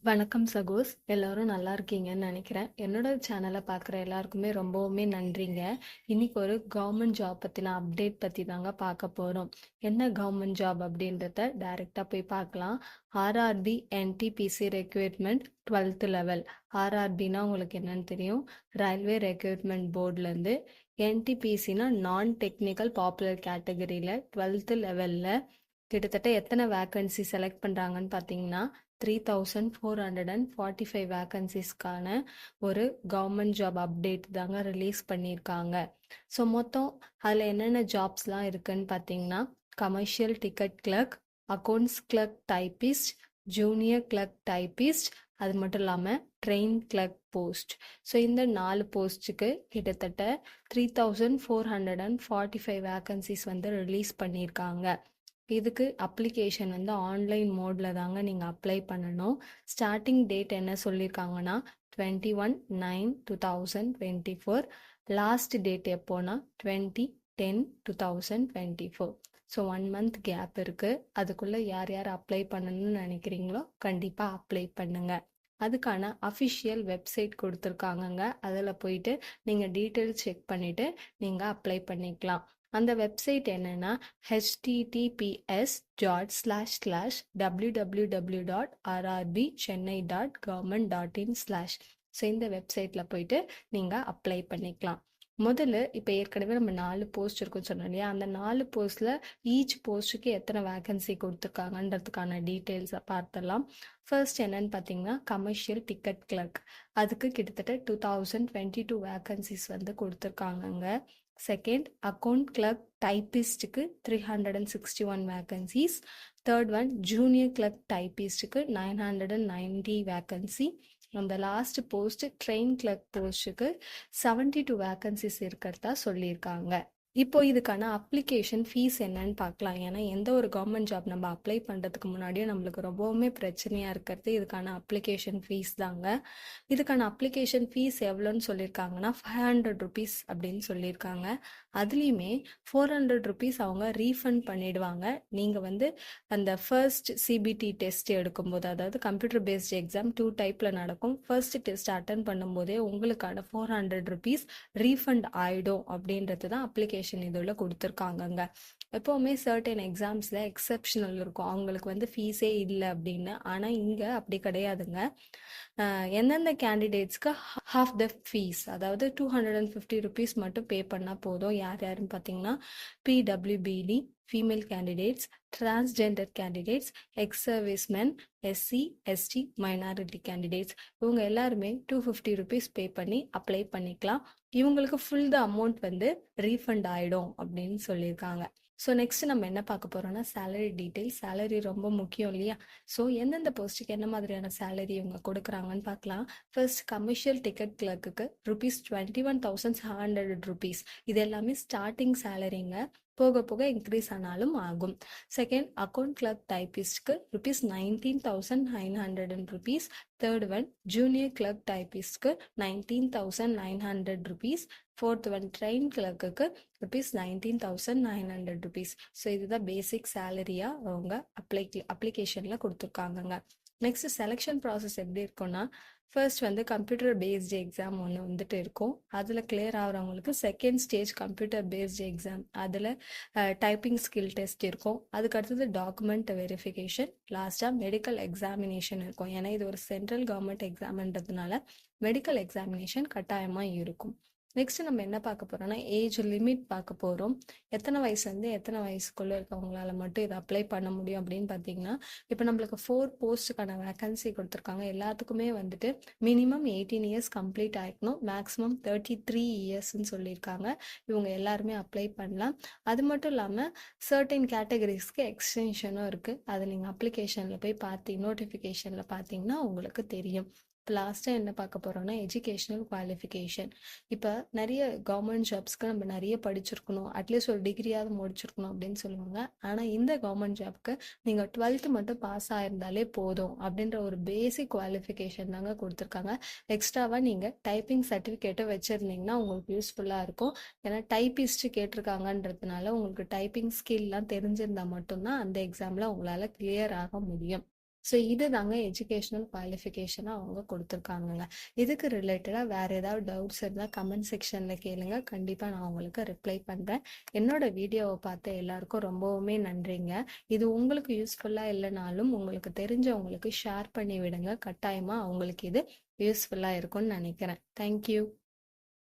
வணக்கம் சகோஸ். எல்லாரும் நல்லா இருக்கீங்கன்னு நினைக்கிறேன். என்னோட சேனலை பார்க்குற எல்லாருக்குமே ரொம்பவுமே நன்றிங்க. இன்னைக்கு ஒரு கவர்மெண்ட் ஜாப் பற்றின அப்டேட் பற்றி தாங்க பார்க்க போகிறோம். என்ன கவர்மெண்ட் ஜாப் அப்படின்றத டைரெக்டாக போய் பார்க்கலாம். RRB NTPC recruitment 12th level. ஆர்ஆர்பினா உங்களுக்கு என்னன்னு தெரியும், ரயில்வே ரெக்ரூட்மெண்ட் போர்ட்லேருந்து. என்டிபிசினா நான் டெக்னிக்கல் பாப்புலர் கேட்டகரியில் 12th லெவலில் கிட்டத்தட்ட எத்தனை வேக்கன்சி செலக்ட் பண்ணுறாங்கன்னு பார்த்தீங்கன்னா 3445 வேக்கன்சிஸ்க்கான ஒரு கவர்மெண்ட் ஜாப் அப்டேட் தாங்க ரிலீஸ் பண்ணியிருக்காங்க. ஸோ மொத்தம் அதில் என்னென்ன ஜாப்ஸ்லாம் இருக்குன்னு பார்த்தீங்கன்னா commercial ticket clerk, accounts clerk typist, junior clerk typist, அது மட்டும் இல்லாமல் ட்ரெயின் கிளர்க் போஸ்ட். ஸோ இந்த 4 போஸ்ட்டுக்கு கிட்டத்தட்ட 3445 வேக்கன்சிஸ் வந்து ரிலீஸ் பண்ணியிருக்காங்க. இதுக்கு அப்ளிகேஷன் வந்து ஆன்லைன் மோடில் தாங்க நீங்கள் அப்ளை பண்ணணும். ஸ்டார்டிங் டேட் என்ன சொல்லியிருக்காங்கன்னா 21/9/2024. லாஸ்ட் டேட் எப்போனா 20/10/2024. ஸோ 1 month கேப் இருக்குது. அதுக்குள்ளே யார் யார் அப்ளை பண்ணணும்னு நினைக்கிறீங்களோ கண்டிப்பாக அப்ளை பண்ணுங்க. அதுக்கான அஃபிஷியல் வெப்சைட் கொடுத்துருக்காங்கங்க. அதில் போயிட்டு நீங்கள் டீட்டெயில்ஸ் செக் பண்ணிவிட்டு நீங்கள் அப்ளை பண்ணிக்கலாம். அந்த வெப்சைட் என்னன்னா https://www.rrbchennai.government.in/. ஸோ இந்த வெப்சைட்டில் போயிட்டு நீங்கள் அப்ளை பண்ணிக்கலாம். முதல்ல இப்போ ஏற்கனவே நம்ம 4 போஸ்ட் இருக்குன்னு சொன்னோம் இல்லையா, அந்த 4 போஸ்ட்டில் ஈச் போஸ்ட்டுக்கு எத்தனை வேக்கன்சி கொடுத்துருக்காங்கன்றதுக்கான டீட்டெயில்ஸை பார்த்துடலாம். ஃபர்ஸ்ட் என்னன்னு பார்த்தீங்கன்னா கமர்ஷியல் டிக்கெட் கிளர்க். அதுக்கு கிட்டத்தட்ட 2022 வேக்கன்சிஸ் வந்து கொடுத்துருக்காங்கங்க. செகண்ட் அக்கௌண்ட் கிளர்க் டைப்பிஸ்ட்டுக்கு 361 vacancies. Third one junior clerk டைப்பிஸ்ட்டுக்கு 990 வேக்கன்சி. அந்த லாஸ்ட் போஸ்ட் ட்ரெயின் கிளர்க் போஸ்ட்டுக்கு 72 வேக்கன்சிஸ் இருக்கிறதா சொல்லியிருக்காங்க. இப்போ இதுக்கான அப்ளிகேஷன் ஃபீஸ் என்னன்னு பார்க்கலாம். ஏன்னா எந்த ஒரு கவர்மெண்ட் ஜாப் நம்ம அப்ளை பண்ணுறதுக்கு முன்னாடியும் நம்மளுக்கு ரொம்பவுமே பிரச்சனையாக இருக்கிறது இதுக்கான அப்ளிகேஷன் ஃபீஸ் தாங்க. இதுக்கான அப்ளிகேஷன் ஃபீஸ் எவ்வளோன்னு சொல்லியிருக்காங்கன்னா 500 rupees அப்படின்னு சொல்லியிருக்காங்க. அதுலேயுமே 400 rupees அவங்க ரீஃபண்ட் பண்ணிடுவாங்க. நீங்கள் வந்து அந்த ஃபர்ஸ்ட் சிபிடி டெஸ்ட் எடுக்கும்போது, அதாவது கம்ப்யூட்டர் பேஸ்ட் எக்ஸாம் 2 டைப்பில் நடக்கும். ஃபர்ஸ்ட் டெஸ்ட் அட்டன் பண்ணும்போதே உங்களுக்கான 400 rupees ரீஃபண்ட் ஆகிடும் அப்படின்றது தான் அப்ளிகேஷன் இதில் கொடுத்துருக்காங்கங்க. எப்போவுமே சர்டன் எக்ஸாம்ஸில் எக்ஸப்ஷனல் இருக்கும், அவங்களுக்கு வந்து ஃபீஸே இல்லை அப்படின்னு. ஆனால் இங்கே அப்படி கிடையாதுங்க. எந்தெந்த கேண்டிடேட்ஸ்க்கு ஹாஃப் த ஃபீஸ், அதாவது 250 rupees மட்டும் பே பண்ணால் போதும். யார் யாருன்னு பார்த்தீங்கன்னா PWBD female candidates, transgender candidates, ex servicemen, SC ST minority candidates, இவங்க எல்லாருமே 250 rupees பே பண்ணி அப்ளை பண்ணிக்கலாம். இவங்களுக்கு ஃபுல் த அமௌண்ட் வந்து ரீஃபண்ட் ஆகிடும் அப்படின்னு சொல்லியிருக்காங்க. ஸோ நெக்ஸ்ட் நம்ம என்ன பார்க்க போகிறோம்னா சேலரி டீட்டெயில்ஸ். சேலரி ரொம்ப முக்கியம் இல்லையா? ஸோ எந்தெந்த போஸ்ட்டுக்கு என்ன மாதிரியான சேலரி இவங்க கொடுக்குறாங்கன்னு பார்க்கலாம். ஃபர்ஸ்ட் கமர்ஷியல் டிக்கெட் கிளர்க்குக்கு ₹21,700. இது எல்லாமே ஸ்டார்டிங் சேலரிங்க, போக போக இன்க்ரீஸ் ஆனாலும் ஆகும். செகண்ட் அக்கௌண்ட் கிளர்க் டைப்பிஸ்ட்க்கு ₹19,900. தேர்ட் ஒன் ஜூனியர் கிளர்க் டைப்பிஸ்ட்க்கு ₹19,900. ஃபோர்த் ஒன் ட்ரெயின் கிளர்க்குக்கு ₹19,900. ஸோ இதுதான் பேசிக் சேலரியாக அவங்க அப்ளிகேஷனில் கொடுத்துருக்காங்கங்க. நெக்ஸ்ட் செலெக்ஷன் ப்ராசஸ் எப்படி இருக்கும்னா, ஃபர்ஸ்ட் வந்து கம்ப்யூட்டர் பேஸ்டு எக்ஸாம் ஒன்று வந்துட்டு இருக்கும். அதில் கிளியர் ஆகிறவங்களுக்கு second stage computer based exam, அதில் டைப்பிங் ஸ்கில் டெஸ்ட் இருக்கும். அதுக்கு அடுத்தது டாக்குமெண்ட் வெரிஃபிகேஷன், லாஸ்ட்டாக மெடிக்கல் எக்ஸாமினேஷன் இருக்கும். ஏன்னா இது ஒரு சென்ட்ரல் கவர்மெண்ட் எக்ஸாம்ன்றதுனால மெடிக்கல் எக்ஸாமினேஷன் கட்டாயமாக இருக்கும். நெக்ஸ்ட் நம்ம என்ன பார்க்க போறோம்னா ஏஜ் லிமிட் பார்க்க போகிறோம். எத்தனை வயசுலேருந்து எத்தனை வயசுக்குள்ளே இருக்கவங்களால மட்டும் இதை அப்ளை பண்ண முடியும் அப்படின்னு பார்த்தீங்கன்னா, இப்போ நம்மளுக்கு 4 போஸ்ட்டுக்கான வேக்கன்சி கொடுத்துருக்காங்க. எல்லாத்துக்குமே வந்துட்டு மினிமம் 18 years கம்ப்ளீட் ஆகிக்கணும், மேக்ஸிமம் 33 yearsன்னு சொல்லியிருக்காங்க. இவங்க எல்லாருமே அப்ளை பண்ணலாம். அது மட்டும் இல்லாமல் சர்டன் கேட்டகரிஸ்க்கு எக்ஸ்டென்ஷனும் இருக்குது. அதை நீங்கள் அப்ளிகேஷனில் போய் நோட்டிஃபிகேஷனில் பார்த்தீங்கன்னா உங்களுக்கு தெரியும். இப்போ லாஸ்ட்டாக என்ன பார்க்க போகிறோம்னா எஜுகேஷ்னல் குவாலிஃபிகேஷன். இப்போ நிறைய கவர்மெண்ட் ஜாப்ஸ்க்கு நம்ம நிறைய படிச்சிருக்கணும், அட்லீஸ்ட் ஒரு டிகிரியாவது முடிச்சிருக்கணும் அப்படின்னு சொல்லுவாங்க. ஆனால் இந்த கவர்மெண்ட் ஜாப்க்கு நீங்கள் 12th மட்டும் பாஸ் ஆயிருந்தாலே போதும் அப்படின்ற ஒரு பேசிக் குவாலிஃபிகேஷன் தாங்க கொடுத்துருக்காங்க. எக்ஸ்ட்ராவாக நீங்கள் டைப்பிங் சர்டிஃபிகேட்டை வச்சுருந்தீங்கன்னா உங்களுக்கு யூஸ்ஃபுல்லாக இருக்கும். ஏன்னா டைப்பிஸ்ட்டு கேட்டிருக்காங்கன்றதுனால உங்களுக்கு டைப்பிங் ஸ்கில்லாம் தெரிஞ்சிருந்தால் மட்டும்தான் அந்த எக்ஸாமில் உங்களால் கிளியர் ஆக முடியும். ஸோ இது தாங்க எஜுகேஷனல் குவாலிஃபிகேஷனாக அவங்க கொடுத்துருக்காங்கங்க. இதுக்கு ரிலேட்டடாக வேறு ஏதாவது டவுட்ஸ் இருந்தால் கமெண்ட் செக்ஷனில் கேளுங்க, கண்டிப்பாக நான் உங்களுக்கு ரிப்ளை பண்ணுறேன். என்னோட வீடியோவை பார்த்த எல்லாருக்கும் ரொம்பவுமே நன்றிங்க. இது உங்களுக்கு யூஸ்ஃபுல்லாக இல்லைனாலும் உங்களுக்கு தெரிஞ்சவங்களுக்கு ஷேர் பண்ணி விடுங்க, கட்டாயமாக அவங்களுக்கு இது யூஸ்ஃபுல்லாக இருக்கும்னு நினைக்கிறேன். தேங்க்யூ.